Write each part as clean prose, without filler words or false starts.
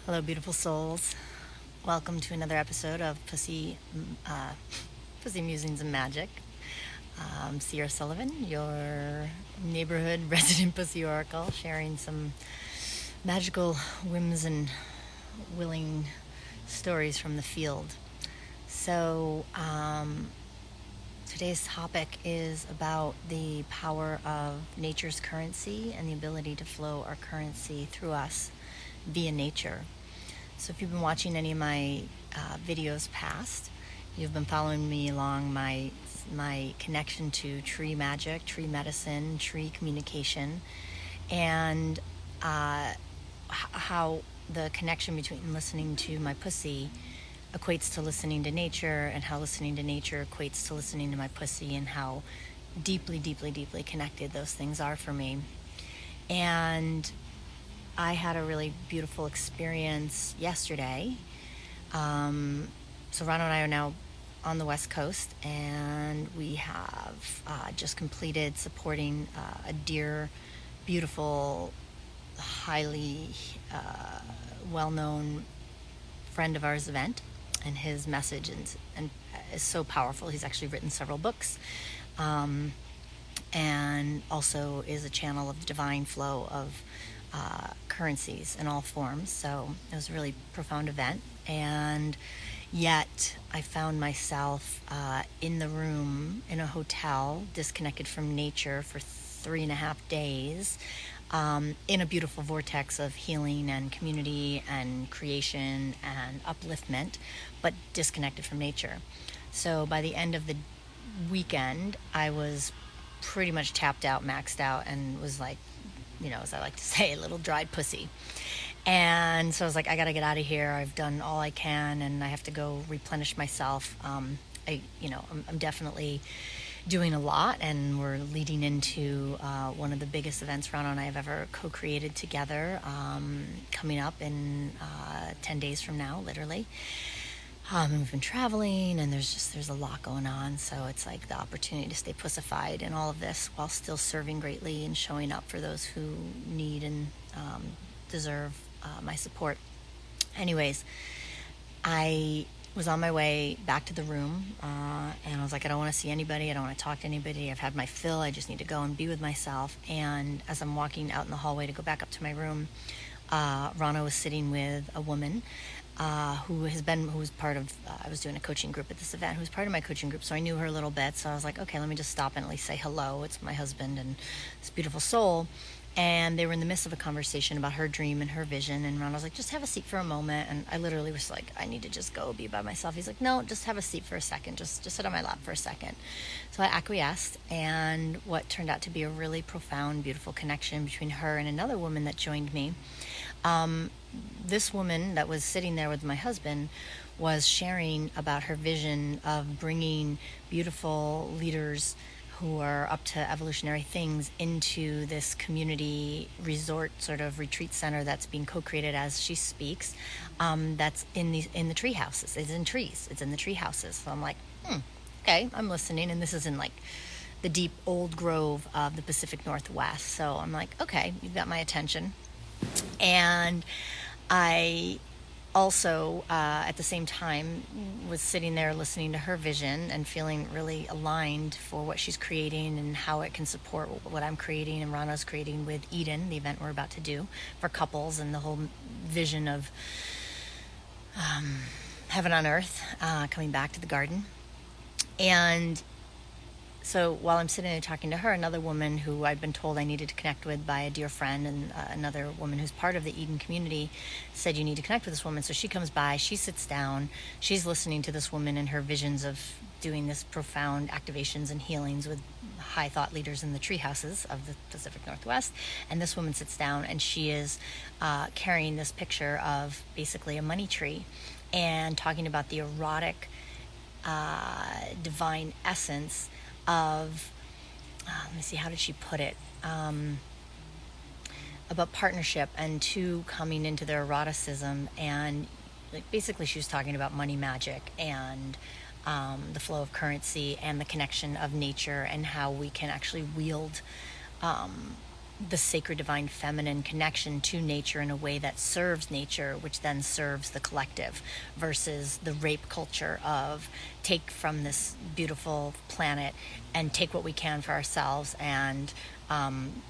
Hello, beautiful souls. Welcome to another episode of Pussy Musings and Magic. I'm Sierra Sullivan, your neighborhood resident pussy oracle, sharing some magical whims and willing stories from the field. So, today's topic is about the power of nature's currency and the ability to flow our currency through us via nature. So if you've been watching any of my videos past, you've been following me along my connection to tree magic, tree medicine, tree communication, and how the connection between listening to my pussy equates to listening to nature, and how listening to nature equates to listening to my pussy, and how deeply, deeply, deeply connected those things are for me. And I had a really beautiful experience yesterday. So Rano and I are now on the West Coast, and we have just completed supporting a dear, beautiful, highly well-known friend of ours event, and his message and is so powerful. He's actually written several books, and also is a channel of divine flow of currencies in all forms. So it was a really profound event, and yet I found myself in the room in a hotel, disconnected from nature for 3.5 days, in a beautiful vortex of healing and community and creation and upliftment, but disconnected from nature. So by the end of the weekend, I was pretty much tapped out, maxed out, and was like, as I like to say, a little dried pussy. And so I was like, I got to get out of here. I've done all I can, and I have to go replenish myself. I'm definitely doing a lot, and we're leading into one of the biggest events Rano and I have ever co-created together, coming up in 10 days from now, literally. And we've been traveling, and there's a lot going on. So it's like the opportunity to stay pussified in all of this while still serving greatly and showing up for those who need and deserve my support. Anyways, I was on my way back to the room, and I was like, I don't want to see anybody. I don't want to talk to anybody. I've had my fill. I just need to go and be with myself. And as I'm walking out in the hallway to go back up to my room, Rana was sitting with a woman who was part of, I was doing a coaching group at this event, who was part of my coaching group. So I knew her a little bit. So I was like, okay, let me just stop and at least say hello. It's my husband and this beautiful soul. And they were in the midst of a conversation about her dream and her vision. And Ron was like, just have a seat for a moment. And I literally was like, I need to just go be by myself. He's like, no, just have a seat for a second. Just sit on my lap for a second. So I acquiesced. And what turned out to be a really profound, beautiful connection between her and another woman that joined me. This woman that was sitting there with my husband was sharing about her vision of bringing beautiful leaders who are up to evolutionary things into this community resort sort of retreat center that's being co-created as she speaks. That's in the tree houses. It's in trees. It's in the tree houses. So I'm like, okay, I'm listening. And this is in like the deep old grove of the Pacific Northwest. So I'm like, okay, you've got my attention. And I also, at the same time, was sitting there listening to her vision and feeling really aligned for what she's creating and how it can support what I'm creating and Rana's creating with Eden, the event we're about to do for couples, and the whole vision of heaven on earth, coming back to the garden. And so while I'm sitting there talking to her, another woman who I'd been told I needed to connect with by a dear friend, and another woman who's part of the Eden community said, you need to connect with this woman. So she comes by, she sits down, she's listening to this woman and her visions of doing this profound activations and healings with high thought leaders in the tree houses of the Pacific Northwest. And this woman sits down, and she is carrying this picture of basically a money tree and talking about the erotic divine essence of, let me see, how did she put it? About partnership and two coming into their eroticism, and like basically she was talking about money magic and the flow of currency and the connection of nature and how we can actually wield the sacred divine feminine connection to nature in a way that serves nature, which then serves the collective, versus the rape culture of take from this beautiful planet and take what we can for ourselves and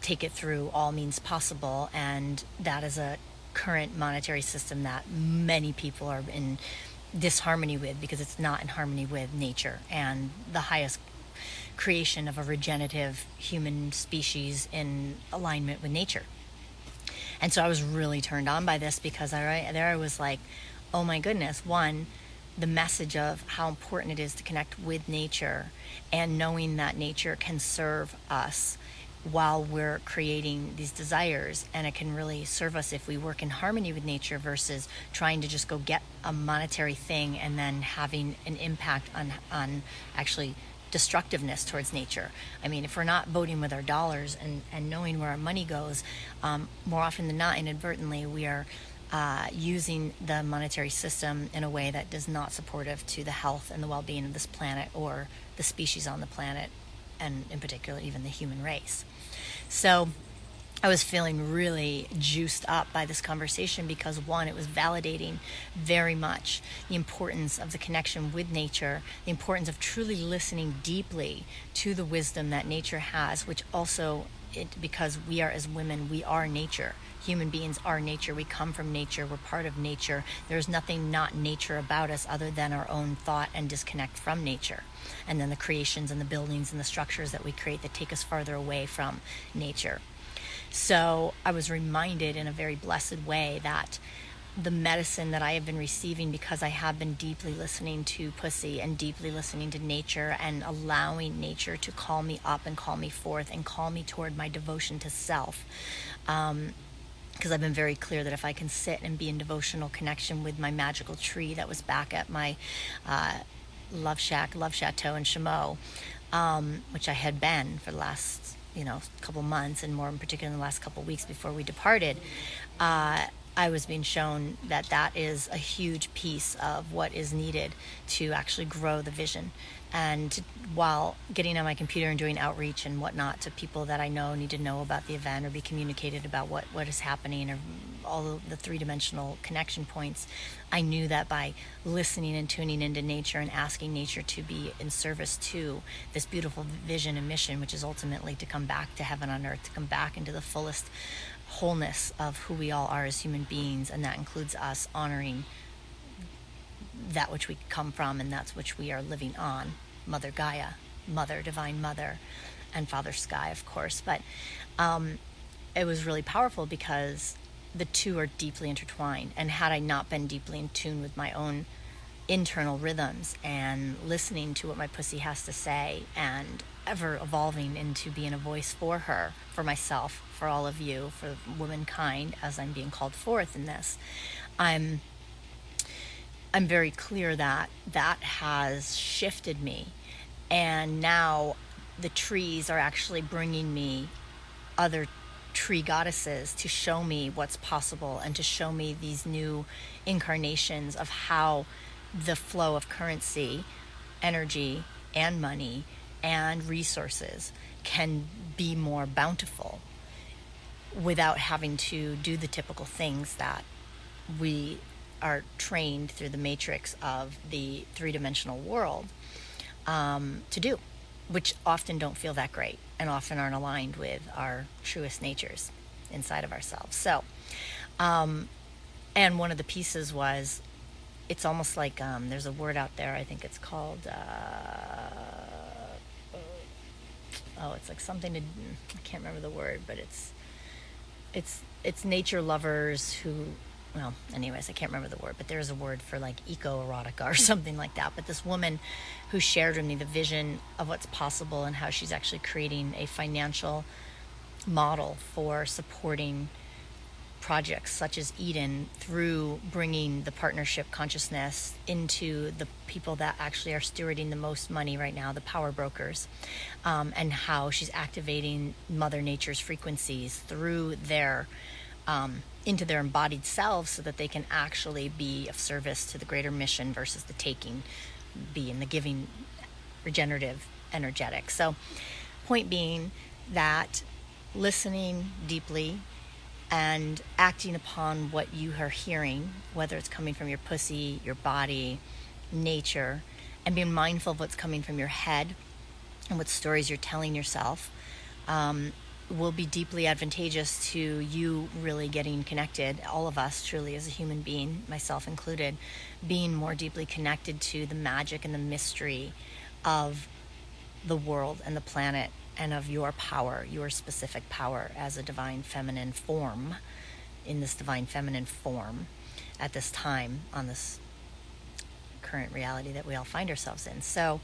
take it through all means possible. And that is a current monetary system that many people are in disharmony with, because it's not in harmony with nature and the highest creation of a regenerative human species in alignment with nature. And so I was really turned on by this, because I was like, oh my goodness, one, the message of how important it is to connect with nature, and knowing that nature can serve us while we're creating these desires, and it can really serve us if we work in harmony with nature versus trying to just go get a monetary thing and then having an impact on actually destructiveness towards nature. I mean, if we're not voting with our dollars and knowing where our money goes, more often than not, inadvertently, we are using the monetary system in a way that is not supportive to the health and the well-being of this planet or the species on the planet, and in particular, even the human race. So I was feeling really juiced up by this conversation because, one, it was validating very much the importance of the connection with nature, the importance of truly listening deeply to the wisdom that nature has, which also, because we are, as women, we are nature. Human beings are nature. We come from nature. We're part of nature. There's nothing not nature about us other than our own thought and disconnect from nature. And then the creations and the buildings and the structures that we create that take us farther away from nature. So I was reminded in a very blessed way that the medicine that I have been receiving, because I have been deeply listening to Pussy and deeply listening to nature and allowing nature to call me up and call me forth and call me toward my devotion to self. Because I've been very clear that if I can sit and be in devotional connection with my magical tree that was back at my Love Chateau in Chameau, which I had been for the last couple months, and more in particular in the last couple weeks before we departed, I was being shown that that is a huge piece of what is needed to actually grow the vision. And while getting on my computer and doing outreach and whatnot to people that I know need to know about the event or be communicated about what is happening, or all of the three-dimensional connection points, I knew that by listening and tuning into nature and asking nature to be in service to this beautiful vision and mission, which is ultimately to come back to heaven on earth, to come back into the fullest wholeness of who we all are as human beings, and that includes us honoring that which we come from and that's which we are living on, Mother Gaia, Mother, Divine Mother, and Father Sky, of course. But it was really powerful because the two are deeply intertwined, and had I not been deeply in tune with my own internal rhythms and listening to what my pussy has to say, and ever evolving into being a voice for her, for myself, for all of you, for womankind, as I'm being called forth in this, I'm very clear that that has shifted me. And now the trees are actually bringing me other tree goddesses to show me what's possible and to show me these new incarnations of how the flow of currency, energy, and money and resources can be more bountiful without having to do the typical things that we are trained through the matrix of the three-dimensional world to do, which often don't feel that great and often aren't aligned with our truest natures inside of ourselves. So, and one of the pieces was, it's almost like there's a word out there, I think it's called, it's like something to, I can't remember the word, but it's nature lovers who, well, anyways, I can't remember the word, but there's a word for like eco-erotica or something like that. But this woman who shared with me the vision of what's possible and how she's actually creating a financial model for supporting projects such as Eden through bringing the partnership consciousness into the people that actually are stewarding the most money right now, the power brokers, and how she's activating Mother Nature's frequencies through their into their embodied selves so that they can actually be of service to the greater mission versus the taking, be in the giving, regenerative, energetic. So point being that listening deeply and acting upon what you are hearing, whether it's coming from your pussy, your body, nature, and being mindful of what's coming from your head and what stories you're telling yourself, will be deeply advantageous to you really getting connected, all of us truly as a human being, myself included, being more deeply connected to the magic and the mystery of the world and the planet and of your power, your specific power as a divine feminine form, in this divine feminine form at this time on this current reality that we all find ourselves in. So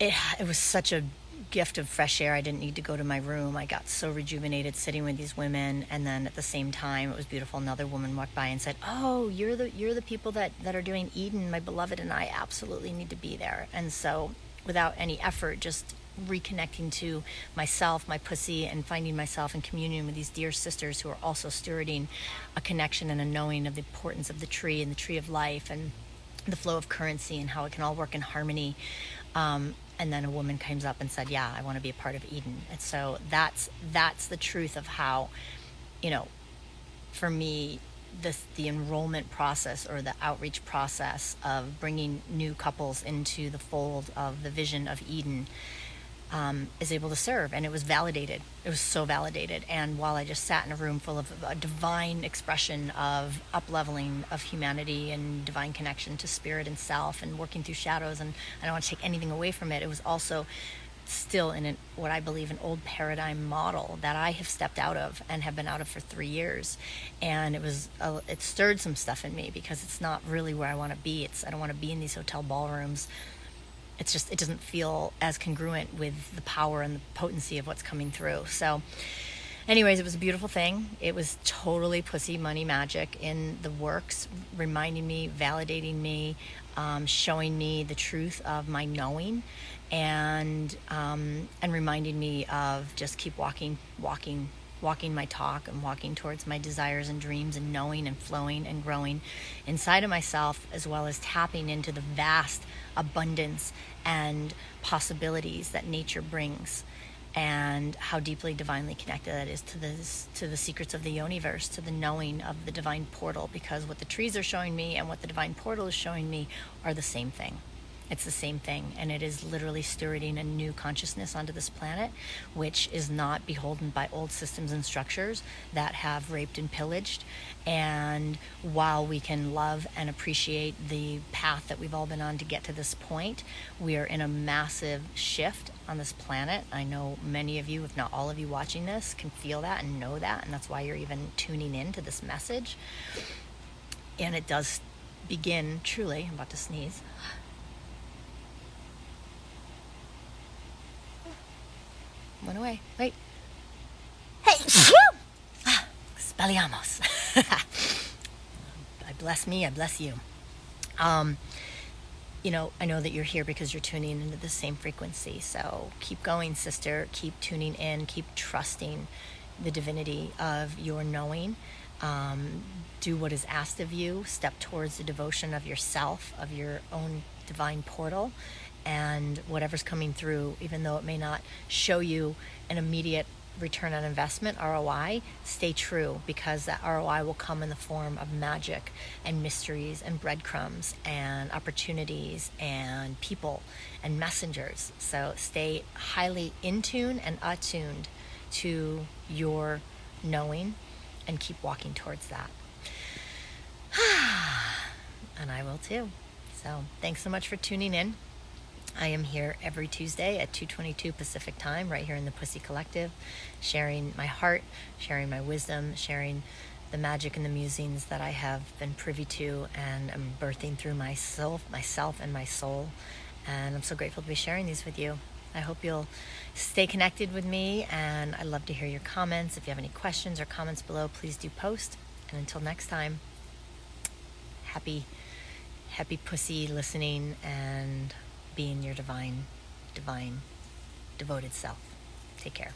it was such a gift of fresh air. I didn't need to go to my room. I got so rejuvenated sitting with these women, and then at the same time it was beautiful. Another woman walked by and said, "Oh, you're the people that are doing Eden. My beloved and I absolutely need to be there." And so without any effort, just reconnecting to myself, my pussy, and finding myself in communion with these dear sisters who are also stewarding a connection and a knowing of the importance of the tree and the tree of life and the flow of currency and how it can all work in harmony. And then a woman comes up and said, "Yeah, I want to be a part of Eden." And so that's the truth of how, for me, the enrollment process or the outreach process of bringing new couples into the fold of the vision of Eden is able to serve. And it was validated. It was so validated. And while I just sat in a room full of a divine expression of up-leveling of humanity and divine connection to spirit and self and working through shadows, and I don't want to take anything away from it, it was also still in what I believe an old paradigm model that I have stepped out of and have been out of for 3 years. And it stirred some stuff in me because it's not really where I want to be. I don't want to be in these hotel ballrooms. It's just, it doesn't feel as congruent with the power and the potency of what's coming through. So anyways, it was a beautiful thing. It was totally pussy money magic in the works, reminding me, validating me, showing me the truth of my knowing, and reminding me of just keep walking my talk and walking towards my desires and dreams and knowing and flowing and growing inside of myself, as well as tapping into the vast abundance and possibilities that nature brings, and how deeply divinely connected that is to the secrets of the universe, to the knowing of the divine portal, because what the trees are showing me and what the divine portal is showing me are the same thing. It's the same thing, and it is literally stewarding a new consciousness onto this planet, which is not beholden by old systems and structures that have raped and pillaged. And while we can love and appreciate the path that we've all been on to get to this point, we are in a massive shift on this planet. I know many of you, if not all of you watching this, can feel that and know that, and that's why you're even tuning in to this message. And it does begin truly, I'm about to sneeze. Went away. Wait. Hey! Spelliamos. I bless me, I bless you. I know that you're here because you're tuning into the same frequency. So keep going, sister. Keep tuning in. Keep trusting the divinity of your knowing. Do what is asked of you. Step towards the devotion of yourself, of your own divine portal. And whatever's coming through, even though it may not show you an immediate return on investment, ROI, stay true, because that ROI will come in the form of magic and mysteries and breadcrumbs and opportunities and people and messengers. So stay highly in tune and attuned to your knowing and keep walking towards that. And I will too. So thanks so much for tuning in. I am here every Tuesday at 2:22 Pacific time, right here in the Pussy Collective, sharing my heart, sharing my wisdom, sharing the magic and the musings that I have been privy to and am birthing through myself and my soul. And I'm so grateful to be sharing these with you. I hope you'll stay connected with me, and I'd love to hear your comments. If you have any questions or comments below, please do post. And until next time, happy pussy listening and being your divine, devoted self. Take care.